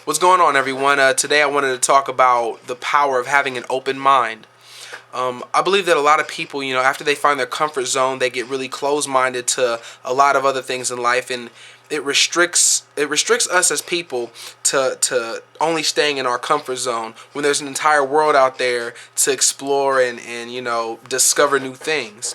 What's going on, everyone? Today I wanted to talk about the power of having an open mind. I believe that a lot of people, after they find their comfort zone, they get really closed-minded to a lot of other things in life, and it restricts us as people to only staying in our comfort zone when there's an entire world out there to explore and discover new things.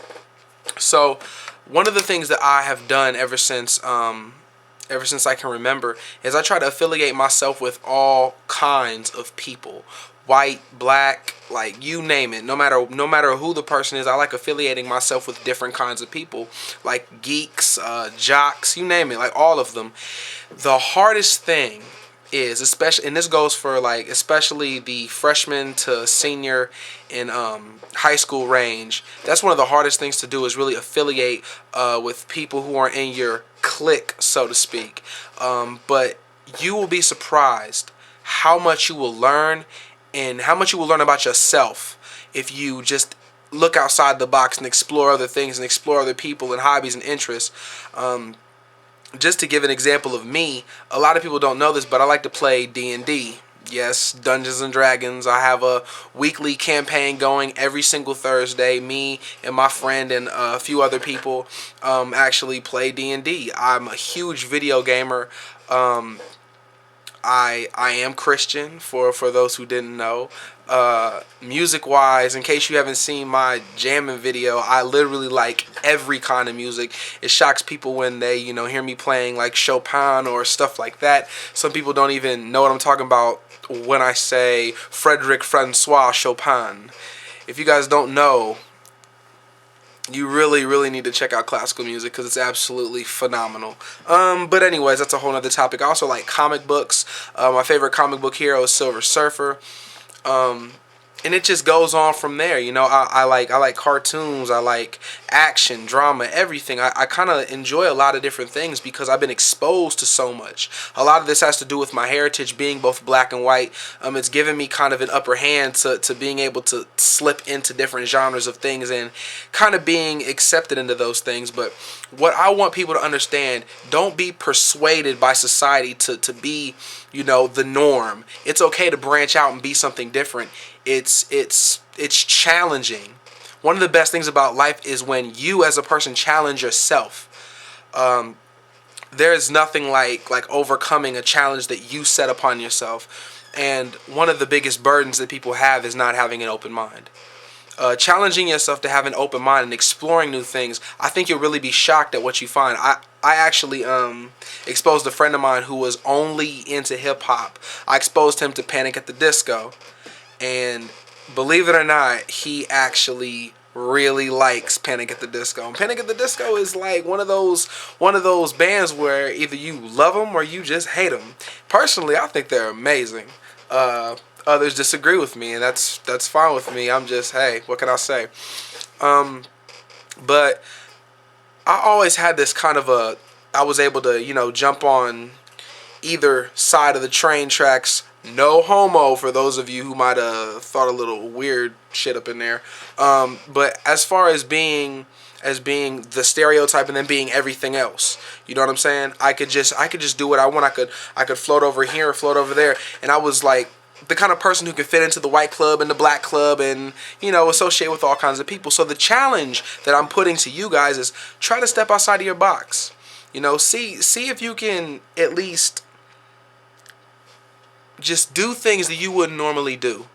So, one of the things that I have done ever since I can remember is I try to affiliate myself with all kinds of people, white, black, like you name it. No matter who the person is, I like affiliating myself with different kinds of people, like geeks, jocks, you name it, like all of them. The hardest thing is, especially, and this goes for like especially the freshman to senior in high school range. That's one of the hardest things to do, is really affiliate with people who are in your clique, so to speak. But you will be surprised how much you will learn and how much you will learn about yourself if you just look outside the box and explore other things and explore other people and hobbies and interests. Just to give an example of me, a lot of people don't know this, but I like to play D&D. Yes, Dungeons and Dragons. I have a weekly campaign going every single Thursday. Me and my friend and a few other people actually play D&D. I'm a huge video gamer. I am Christian, for those who didn't know. Music wise, in case you haven't seen my jamming video, I literally like every kind of music. It shocks people when they hear me playing like Chopin or stuff like that. Some people don't even know what I'm talking about when I say Frederic Francois Chopin. If you guys don't know, you really need to check out classical music because it's absolutely phenomenal. But anyways, that's a whole other topic. I also like comic books. My favorite comic book hero is Silver Surfer. And it just goes on from there. I like cartoons. I like action, drama, everything. I kind of enjoy a lot of different things because I've been exposed to so much. A lot of this has to do with my heritage being both black and white. It's given me kind of an upper hand to being able to slip into different genres of things and kind of being accepted into those things. But what I want people to understand, don't be persuaded by society to be, the norm. It's okay to branch out and be something different. It's challenging. One of the best things about life is when you as a person challenge yourself. There is nothing like overcoming a challenge that you set upon yourself. And one of the biggest burdens that people have is not having an open mind. Challenging yourself to have an open mind and exploring new things, I think you'll really be shocked at what you find. I actually exposed a friend of mine who was only into hip-hop. I exposed him to Panic at the Disco. And believe it or not, he actually really likes Panic at the Disco. And Panic at the Disco is like one of those bands where either you love them or you just hate them. Personally, I think they're amazing. Others disagree with me, and that's fine with me. I'm just, hey, what can I say? But I always had this kind of I was able to, jump on either side of the train tracks. No homo for those of you who might have thought a little weird shit up in there. But as far as being the stereotype and then being everything else, you know what I'm saying? I could just do what I want. I could float over here or float over there, and I was like the kind of person who could fit into the white club and the black club and associate with all kinds of people. So the challenge that I'm putting to you guys is try to step outside of your box. See if you can at least just do things that you wouldn't normally do.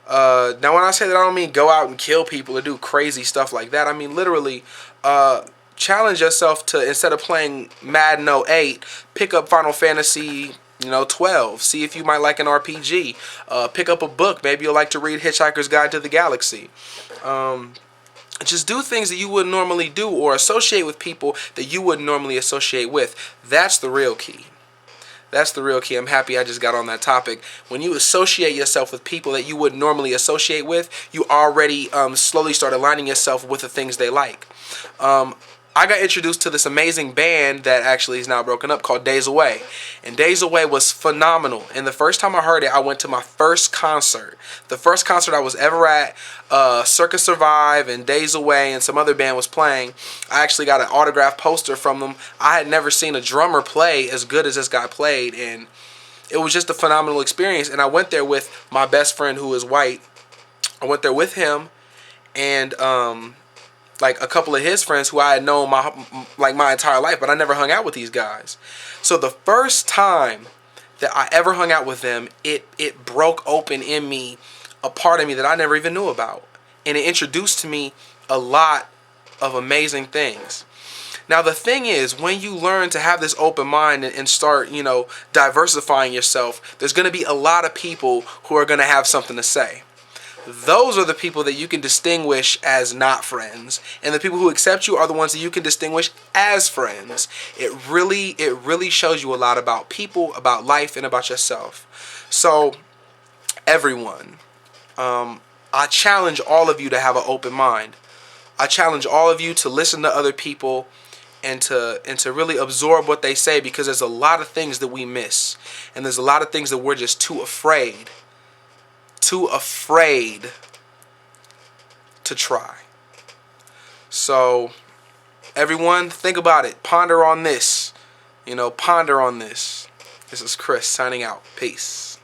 Now, when I say that, I don't mean go out and kill people or do crazy stuff like that. I mean literally challenge yourself to, instead of playing Madden 08, pick up Final Fantasy 12. See if you might like an RPG. Pick up a book. Maybe you'll like to read Hitchhiker's Guide to the Galaxy. Just do things that you wouldn't normally do, or associate with people that you wouldn't normally associate with. That's the real key. That's the real key. I'm happy I just got on that topic. When you associate yourself with people that you wouldn't normally associate with, you already slowly start aligning yourself with the things they like. I got introduced to this amazing band that actually is now broken up called Days Away. And Days Away was phenomenal. And the first time I heard it, I went to my first concert. The first concert I was ever at, Circus Survive and Days Away and some other band was playing. I actually got an autographed poster from them. I had never seen a drummer play as good as this guy played. And it was just a phenomenal experience. And I went there with my best friend who is white. I went there with him and like a couple of his friends who I had known my entire life, but I never hung out with these guys. So the first time that I ever hung out with them, it broke open in me a part of me that I never even knew about. And it introduced to me a lot of amazing things. Now the thing is, when you learn to have this open mind and start, diversifying yourself, there's going to be a lot of people who are going to have something to say. Those are the people that you can distinguish as not friends, and the people who accept you are the ones that you can distinguish as friends. It really shows you a lot about people, about life, and about yourself. So, everyone, I challenge all of you to have an open mind. I challenge all of you to listen to other people and to really absorb what they say, because there's a lot of things that we miss, and there's a lot of things that we're just too afraid to try. So everyone, think about it. Ponder on this. Ponder on this. This is Chris signing out. Peace.